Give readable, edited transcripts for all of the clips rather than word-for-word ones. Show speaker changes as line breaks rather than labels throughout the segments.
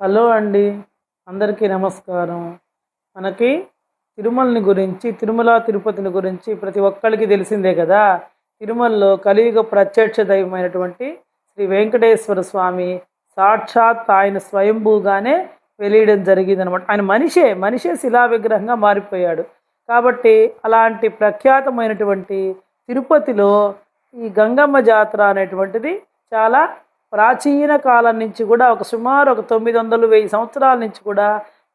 Hello అండి, అందరికీ నమస్కారం. మనకి తిరుమలని గురించి, తిరుమల తిరుపతిని గురించి ప్రతి ఒక్కరికి తెలిసిందే కదా. తిరుమలలో కలియుగ ప్రత్యక్ష దైవమైనటువంటి శ్రీ వెంకటేశ్వర స్వామి సాక్షాత్ ఆయన స్వయంభూగానే వెలియడం జరిగిందనమాట. ఆయన మనిషే శిలా విగ్రహంగా మారిపోయాడు. కాబట్టి అలాంటి ప్రఖ్యాతమైనటువంటి తిరుపతిలో ఈ గంగమ్మ జాతర అనేటువంటిది చాలా ప్రాచీన కాలం నుంచి కూడా సుమారు 900-1000 సంవత్సరాల నుంచి కూడా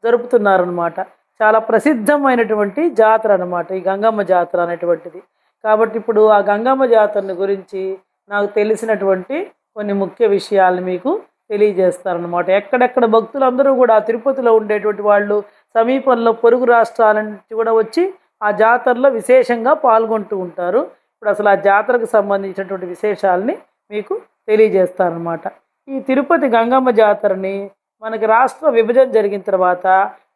జరుపుతున్నారనమాట. చాలా ప్రసిద్ధమైనటువంటి జాతర అనమాట ఈ గంగమ్మ జాతర అనేటువంటిది. కాబట్టి ఇప్పుడు ఆ గంగమ్మ జాతరని గురించి నాకు తెలిసినటువంటి కొన్ని ముఖ్య విషయాలను మీకు తెలియజేస్తారనమాట. ఎక్కడెక్కడ భక్తులందరూ కూడా తిరుపతిలో ఉండేటువంటి వాళ్ళు సమీపంలో పొరుగు రాష్ట్రాల నుంచి కూడా వచ్చి ఆ జాతరలో విశేషంగా పాల్గొంటూ ఉంటారు. ఇప్పుడు అసలు ఆ జాతరకు సంబంధించినటువంటి విశేషాలని మీకు తెలియజేస్తారనమాట. ఈ తిరుపతి గంగమ్మ జాతరని మనకి రాష్ట్ర విభజన జరిగిన తర్వాత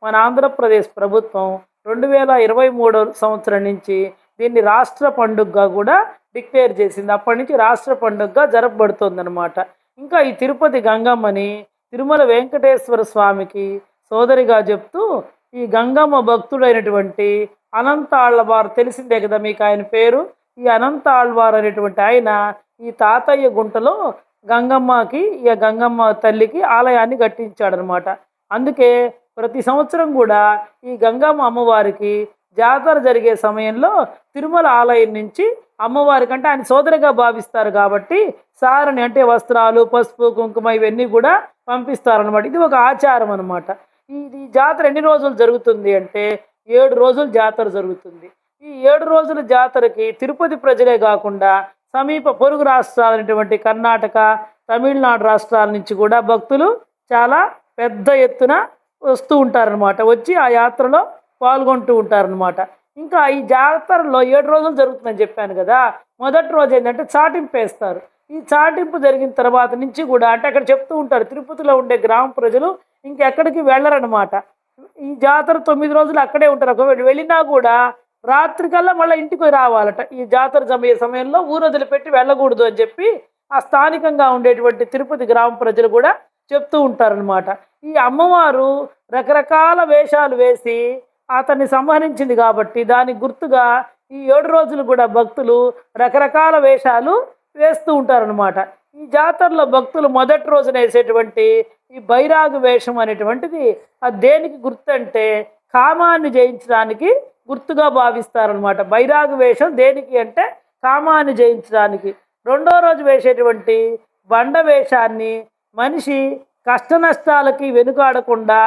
మన ఆంధ్రప్రదేశ్ ప్రభుత్వం 2023 సంవత్సరం నుంచి దీన్ని రాష్ట్ర పండుగగా కూడా డిక్లేర్ చేసింది. అప్పటి నుంచి రాష్ట్ర పండుగగా జరపబడుతుందన్నమాట. ఇంకా ఈ తిరుపతి గంగమ్మని తిరుమల వెంకటేశ్వర స్వామికి సోదరిగా చెప్తూ ఈ గంగమ్మ భక్తుడైనటువంటి అనంత ఆళ్వార్, తెలిసిందే కదా మీకు ఆయన పేరు. ఈ అనంత ఆళ్వార్ అనేటువంటి ఆయన ఈ తాతయ్య గుంటలో గంగమ్మకి, ఈ గంగమ్మ తల్లికి ఆలయాన్ని కట్టించాడనమాట. అందుకే ప్రతి సంవత్సరం కూడా ఈ గంగమ్మ అమ్మవారికి జాతర జరిగే సమయంలో తిరుమల ఆలయం నుంచి అమ్మవారికి, అంటే ఆయన సోదరిగా భావిస్తారు కాబట్టి సారని, అంటే వస్త్రాలు, పసుపు, కుంకుమ ఇవన్నీ కూడా పంపిస్తారనమాట. ఇది ఒక ఆచారం అనమాట. ఈ జాతర ఎన్ని రోజులు జరుగుతుంది అంటే 7 రోజులు జాతర జరుగుతుంది. ఈ 7 రోజుల జాతరకి తిరుపతి ప్రజలే కాకుండా సమీప పొరుగు రాష్ట్రాలైనటువంటి కర్ణాటక, తమిళనాడు రాష్ట్రాల నుంచి కూడా భక్తులు చాలా పెద్ద ఎత్తున వస్తూ ఉంటారనమాట. వచ్చి ఆ యాత్రలో పాల్గొంటూ ఉంటారనమాట. ఇంకా ఈ జాతరలో 7 రోజులు జరుగుతుందని చెప్పాను కదా. మొదటి రోజు ఏంటంటే చాటింపు వేస్తారు. ఈ చాటింపు జరిగిన తర్వాత నుంచి కూడా, అంటే అక్కడ చెప్తూ ఉంటారు, తిరుపతిలో ఉండే గ్రామ ప్రజలు ఇంకెక్కడికి వెళ్ళరనమాట. ఈ జాతర 9 రోజులు అక్కడే ఉంటారు. ఒకవేళ వెళ్ళినా కూడా రాత్రికల్లా మళ్ళీ ఇంటికి రావాలట. ఈ జాతర సమయంలో ఊరు వదిలిపెట్టి వెళ్ళకూడదు అని చెప్పి ఆ స్థానికంగా ఉండేటువంటి తిరుపతి గ్రామ ప్రజలు కూడా చెప్తూ ఉంటారనమాట. ఈ అమ్మవారు రకరకాల వేషాలు వేసి అతన్ని సంహరించింది కాబట్టి దానికి గుర్తుగా ఈ 7 రోజులు కూడా భక్తులు రకరకాల వేషాలు వేస్తూ ఉంటారనమాట. ఈ జాతరలో భక్తులు మొదటి రోజున వేసేటువంటి ఈ బైరాగు వేషం అనేటువంటిది అది దేనికి గుర్తు అంటే కామాన్ని జయించడానికి గుర్తుగా భావిస్తారనమాట. బైరాగు వేషం దేనికి అంటే కామాన్ని జయించడానికి. రెండో రోజు వేసేటువంటి బండ వేషాన్ని మనిషి కష్ట నష్టాలకి వెనుకాడకుండా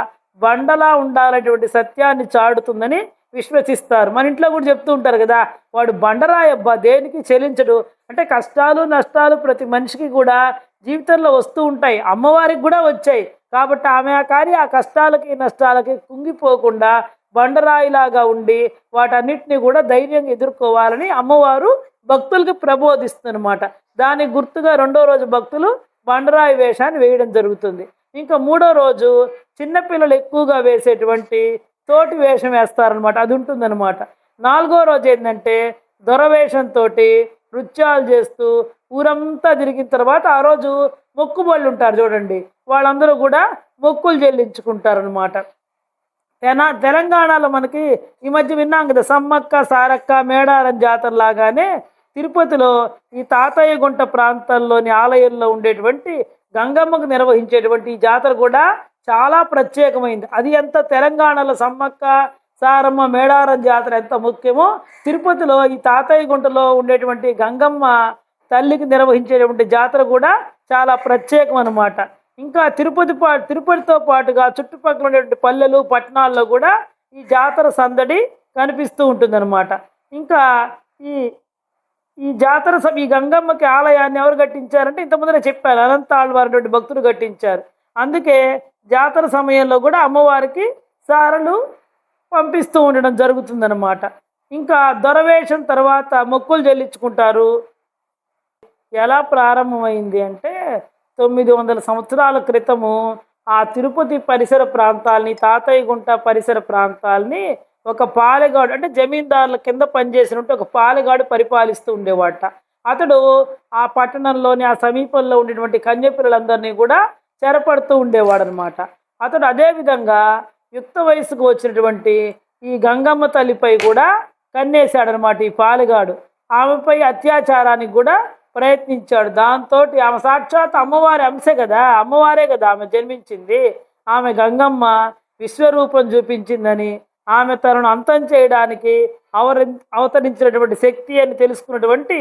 బండలా ఉండాలనేటువంటి సత్యాన్ని చాటుతుందని విశ్వసిస్తారు. మన ఇంట్లో కూడా చెప్తూ ఉంటారు కదా, వాడు బండరాయబ్బా, దేనికి చెలించడు. అంటే కష్టాలు నష్టాలు ప్రతి మనిషికి కూడా జీవితంలో వస్తూ ఉంటాయి, అమ్మవారికి కూడా వచ్చాయి. కాబట్టి ఆమె కానీ ఆ కష్టాలకి నష్టాలకి కుంగిపోకుండా బండరాయిలాగా ఉండి వాటన్నిటిని కూడా ధైర్యంగా ఎదుర్కోవాలని అమ్మవారు భక్తులకి ప్రబోధిస్తుందన్నమాట. దానికి గుర్తుగా రెండో రోజు భక్తులు బండరాయి వేషాన్ని వేయడం జరుగుతుంది. ఇంకా మూడో రోజు చిన్నపిల్లలు ఎక్కువగా వేసేటువంటి తోటి వేషం వేస్తారనమాట, అది ఉంటుందన్నమాట. నాలుగో రోజు ఏంటంటే దొరవేషంతో నృత్యాలు చేస్తూ ఊరంతా తిరిగిన తర్వాత ఆ రోజు మొక్కుబళ్ళు ఉంటారు చూడండి, వాళ్ళందరూ కూడా మొక్కులు చెల్లించుకుంటారనమాట. తెలంగాణలో మనకి ఈ మధ్య విన్నాం కదా, సమ్మక్క సారక్క మేడారం జాతర లాగానే తిరుపతిలో ఈ తాతయ్య గుంట ప్రాంతాల్లోని ఆలయంలో ఉండేటువంటి గంగమ్మకు నిర్వహించేటువంటి ఈ జాతర కూడా చాలా ప్రత్యేకమైంది. అది ఎంత తెలంగాణలో సమ్మక్క సారమ్మ మేడారం జాతర ఎంత ముఖ్యమో, తిరుపతిలో ఈ తాతయ్య గుంటలో ఉండేటువంటి గంగమ్మ తల్లికి నిర్వహించేటువంటి జాతర కూడా చాలా ప్రత్యేకం అన్నమాట. ఇంకా తిరుపతితో పాటుగా చుట్టుపక్కల ఉండేటువంటి పల్లెలు పట్టణాల్లో కూడా ఈ జాతర సందడి కనిపిస్తూ ఉంటుందన్నమాట. ఇంకా ఈ జాతర ఈ గంగమ్మకి ఆలయాన్ని ఎవరు కట్టించారంటే ఇంతకుముందే చెప్పారు, అనంత ఆళ్వారు భక్తులు కట్టించారు. అందుకే జాతర సమయంలో కూడా అమ్మవారికి సారలు పంపిస్తూ ఉండడం జరుగుతుందన్నమాట. ఇంకా దొరవేషం తర్వాత మొక్కులు చెల్లించుకుంటారు. ఎలా ప్రారంభమైంది అంటే 900 సంవత్సరాల క్రితము ఆ తిరుపతి పరిసర ప్రాంతాలని, తాతయ్య గుంట పరిసర ప్రాంతాలని ఒక పాలెగాడు, అంటే జమీందారుల కింద పనిచేసినట్టు ఒక పాలెగాడు పరిపాలిస్తూ ఉండేవాట. అతడు ఆ పట్టణంలోని ఆ సమీపంలో ఉండేటువంటి కన్యపిల్లలందరినీ కూడా చెరపడుతూ ఉండేవాడు అనమాట. అతడు అదేవిధంగా యుక్త వయసుకు వచ్చినటువంటి ఈ గంగమ్మ తల్లిపై కూడా కన్నేశాడనమాట ఈ పాలుగాడు. ఆమెపై అత్యాచారానికి కూడా ప్రయత్నించాడు. దాంతో ఆమె సాక్షాత్ అమ్మవారి అంశే కదా, అమ్మవారే కదా ఆమె జన్మించింది. ఆమె గంగమ్మ విశ్వరూపం చూపించిందని, ఆమె తనను అంతం చేయడానికి అవతరించినటువంటి శక్తి అని తెలుసుకున్నటువంటి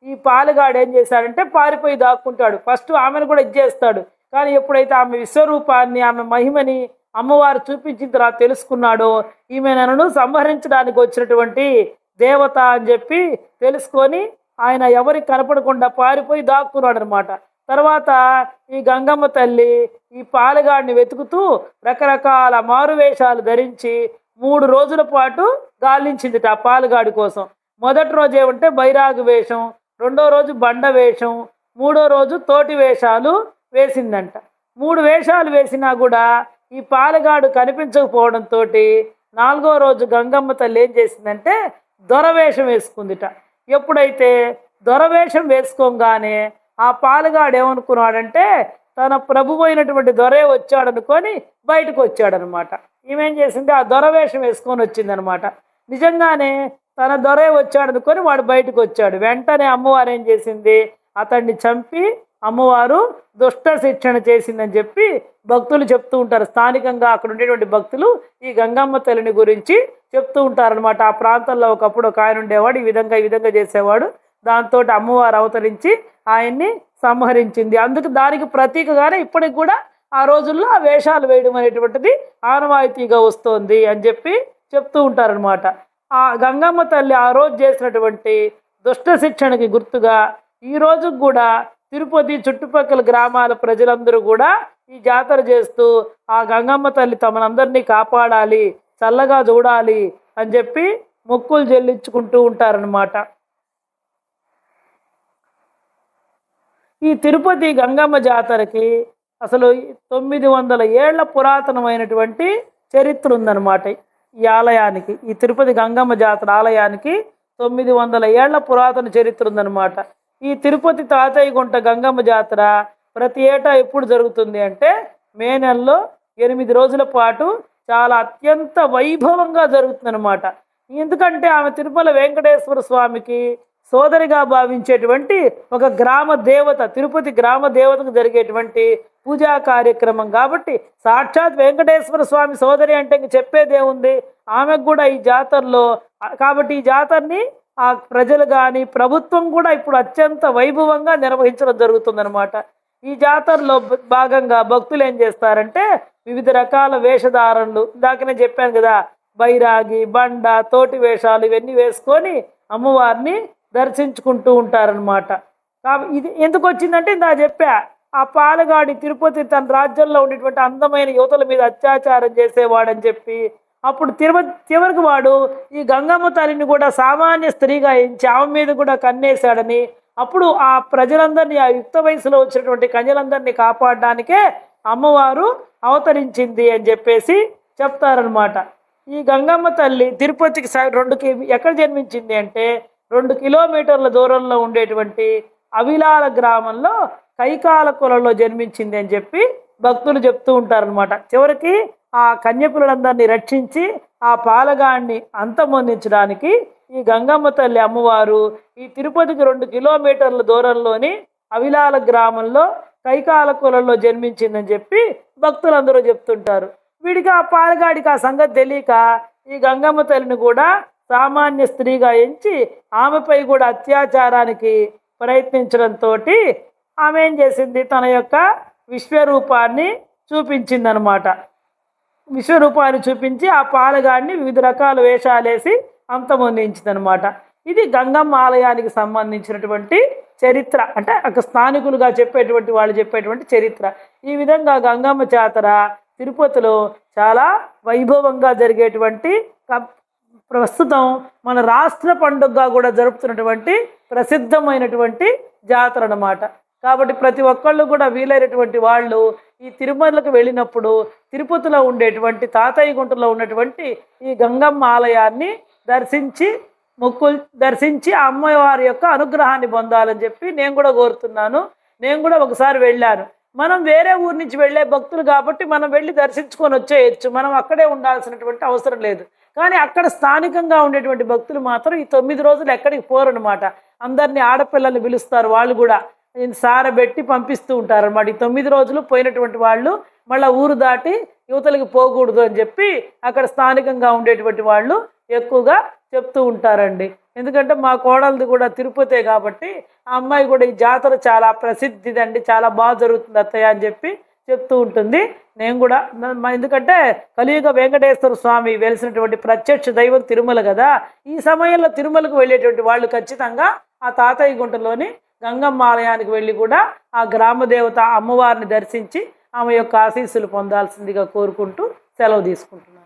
ఈ పాలుగాడు ఏం చేశాడంటే పారిపోయి దాక్కుంటాడు. ఫస్ట్ ఆమెను కూడా ఇచ్చేస్తాడు. కానీ ఎప్పుడైతే ఆమె విశ్వరూపాన్ని, ఆమె మహిమని అమ్మవారు చూపించిన తర్వాత తెలుసుకున్నాడో, ఈమె నన్ను సంహరించడానికి వచ్చినటువంటి దేవత అని చెప్పి తెలుసుకొని ఆయన ఎవరికి కనపడకుండా పారిపోయి దాక్కున్నాడు అనమాట. తర్వాత ఈ గంగమ్మ తల్లి ఈ పాలుగాడిని వెతుకుతూ రకరకాల మారువేషాలు ధరించి 3 రోజుల పాటు గాలించింది ఆ పాలుగాడి కోసం. మొదటి రోజు ఏమంటే బైరాగి వేషం, రెండో రోజు బండ వేషం, మూడో రోజు తోటి వేషాలు వేసిందంట. 3 వేషాలు వేసినా కూడా ఈ పాలుగాడు కనిపించకపోవడంతో 4వ రోజు గంగమ్మ తల్లి ఏం చేసిందంటే దొరవేషం వేసుకుందిట. ఎప్పుడైతే దొరవేషం వేసుకోగానే ఆ పాలుగాడు ఏమనుకున్నాడంటే తన ప్రభువు అయినటువంటి దొరే వచ్చాడనుకొని బయటకు వచ్చాడనమాట. ఈమెం చేసింది ఆ దొరవేషం వేసుకొని వచ్చిందనమాట. నిజంగానే తన దొరే వచ్చాడనుకొని వాడు బయటకు వచ్చాడు. వెంటనే అమ్మవారు ఏం చేసింది, అతన్ని చంపి అమ్మవారు దుష్ట శిక్షణ చేసిందని చెప్పి భక్తులు చెప్తూ ఉంటారు. స్థానికంగా అక్కడ ఉండేటువంటి భక్తులు ఈ గంగమ్మ తల్లిని గురించి చెప్తూ ఉంటారనమాట. ఆ ప్రాంతంలో ఒకప్పుడు ఒక ఆయన ఉండేవాడు, ఈ విధంగా చేసేవాడు. దాంతో అమ్మవారు అవతరించి ఆయన్ని సంహరించింది. దానికి ప్రతీకగానే ఇప్పటికి కూడా ఆ రోజుల్లో ఆ వేషాలు వేయడం అనేటువంటిది ఆనవాయితీగా వస్తోంది అని చెప్పి చెప్తూ ఉంటారనమాట. ఆ గంగమ్మ తల్లి ఆ రోజు చేసినటువంటి దుష్ట శిక్షణకి గుర్తుగా ఈ రోజు కూడా తిరుపతి చుట్టుపక్కల గ్రామాల ప్రజలందరూ కూడా ఈ జాతర చేస్తూ ఆ గంగమ్మ తల్లి తమనందరినీ కాపాడాలి, చల్లగా చూడాలి అని చెప్పి మొక్కులు చెల్లించుకుంటూ ఉంటారనమాట. ఈ తిరుపతి గంగమ్మ జాతరకి అసలు 900 ఏళ్ల పురాతనమైనటువంటి చరిత్ర ఉందన్నమాట. ఈ ఆలయానికి, ఈ తిరుపతి గంగమ్మ జాతర ఆలయానికి 900 ఏళ్ల పురాతన చరిత్ర ఉందన్నమాట. ఈ తిరుపతి తాతయ్య గుంట గంగమ్మ జాతర ప్రతి ఏటా ఎప్పుడు జరుగుతుంది అంటే మే నెలలో 8 రోజుల పాటు చాలా అత్యంత వైభవంగా జరుగుతుందన్నమాట. ఎందుకంటే ఆమె తిరుమల వెంకటేశ్వర స్వామికి సోదరిగా భావించేటువంటి ఒక గ్రామ దేవత, తిరుపతి గ్రామ దేవతకు జరిగేటువంటి పూజా కార్యక్రమం కాబట్టి సాక్షాత్ వెంకటేశ్వర స్వామి సోదరి అంటే ఇంక చెప్పేదేముంది, ఆమెకు కూడా ఈ జాతరలో కాబట్టి ఈ జాతరని ఆ ప్రజలు కానీ ప్రభుత్వం కూడా ఇప్పుడు అత్యంత వైభవంగా నిర్వహించడం జరుగుతుందన్నమాట. ఈ జాతరలో భాగంగా భక్తులు ఏం చేస్తారంటే వివిధ రకాల వేషధారణలు, ఇందాకనే చెప్పాను కదా, బైరాగి, బండ, తోటి వేషాలు ఇవన్నీ వేసుకొని అమ్మవారిని దర్శించుకుంటూ ఉంటారనమాట. ఇది ఎందుకు వచ్చిందంటే ఇందా చెప్పా, ఆ పాలగాడి తిరుపతి తన రాజ్యంలో ఉండేటువంటి అందమైన యువతల మీద అత్యాచారం చేసేవాడని చెప్పి అప్పుడు చివరికి వాడు ఈ గంగమ్మ తల్లిని కూడా సామాన్య స్త్రీగా ఎంచి ఆమె మీద కూడా కన్నేశాడని, అప్పుడు ఆ ప్రజలందరినీ, ఆ యుక్త వయసులో వచ్చినటువంటి కన్యలందరినీ కాపాడడానికే అమ్మవారు అవతరించింది అని చెప్పేసి చెప్తారనమాట. ఈ గంగమ్మ తల్లి తిరుపతికి ఎక్కడ జన్మించింది అంటే 2 కిలోమీటర్ల దూరంలో ఉండేటువంటి అవిలాల గ్రామంలో కైకాల కులంలో జన్మించింది అని చెప్పి భక్తులు చెప్తూ ఉంటారనమాట. చివరికి ఆ కన్యపిల్లలందరినీ రక్షించి ఆ పాలగాన్ని అంతమొందించడానికి ఈ గంగమ్మ తల్లి అమ్మవారు ఈ తిరుపతికి 2 కిలోమీటర్ల దూరంలోని అవిలాల గ్రామంలో కైకాల కులంలో జన్మించిందని చెప్పి భక్తులందరూ చెప్తుంటారు. వీడికి ఆ పాలగాడికి ఆ సంగతి తెలియక ఈ గంగమ్మ తల్లిని కూడా సామాన్య స్త్రీగా ఎంచి ఆమెపై కూడా అత్యాచారానికి ప్రయత్నించడంతో ఆమె ఏం చేసింది, తన యొక్క విశ్వరూపాన్ని చూపించిందనమాట. విశ్వరూపాన్ని చూపించి ఆ పాలగాడిని వివిధ రకాల వేషాలేసి అంతమొందించిందనమాట. ఇది గంగమ్మ ఆలయానికి సంబంధించినటువంటి చరిత్ర, అంటే అక్కడ స్థానికులుగా చెప్పేటువంటి వాళ్ళు చెప్పేటువంటి చరిత్ర. ఈ విధంగా గంగమ్మ జాతర తిరుపతిలో చాలా వైభవంగా జరిగేటువంటి, ప్రస్తుతం మన రాష్ట్ర పండుగగా కూడా జరుపుతున్నటువంటి ప్రసిద్ధమైనటువంటి జాతర అన్నమాట. కాబట్టి ప్రతి ఒక్కళ్ళు కూడా వీలైనటువంటి వాళ్ళు ఈ తిరుమలకు వెళ్ళినప్పుడు తిరుపతిలో ఉండేటువంటి తాతయ్య గుంటలో ఉన్నటువంటి ఈ గంగమ్మ ఆలయాన్ని దర్శించి ఆ అమ్మవారి యొక్క అనుగ్రహాన్ని పొందాలని చెప్పి నేను కూడా కోరుతున్నాను. నేను కూడా ఒకసారి వెళ్ళాను. మనం వేరే ఊరు నుంచి వెళ్ళే భక్తులు కాబట్టి మనం వెళ్ళి దర్శించుకొని వచ్చేయచ్చు, మనం అక్కడే ఉండాల్సినటువంటి అవసరం లేదు. కానీ అక్కడ స్థానికంగా ఉండేటువంటి భక్తులు మాత్రం ఈ 9 రోజులు ఎక్కడికి పోరనమాట. అందరినీ ఆడపిల్లల్ని పిలుస్తారు, వాళ్ళు కూడా సారబెట్టి పంపిస్తూ ఉంటారు అనమాట. ఈ 9 రోజులు పోయినటువంటి వాళ్ళు మళ్ళీ ఊరు దాటి యువతలకి పోకూడదు అని చెప్పి అక్కడ స్థానికంగా ఉండేటువంటి వాళ్ళు ఎక్కువగా చెప్తూ ఉంటారండి. ఎందుకంటే మా కోడలది కూడా తిరుపతే కాబట్టి ఆ అమ్మాయి కూడా ఈ జాతర చాలా ప్రసిద్ధిదండి, చాలా బాగా జరుగుతుంది అత్తయ్య అని చెప్పి చెప్తూ ఉంటుంది. నేను కూడా ఎందుకంటే కలియుగ వెంకటేశ్వర స్వామి వెలిసినటువంటి ప్రత్యక్ష దైవం తిరుమల కదా. ఈ సమయంలో తిరుమలకు వెళ్ళేటువంటి వాళ్ళు ఖచ్చితంగా ఆ తాతయ్య గుంటలోని గంగమ్మ ఆలయానికి వెళ్ళి కూడా ఆ గ్రామ దేవత అమ్మవారిని దర్శించి ఆమె యొక్క ఆశీస్సులు పొందాల్సిందిగా కోరుకుంటూ సెలవు తీసుకుంటున్నాను.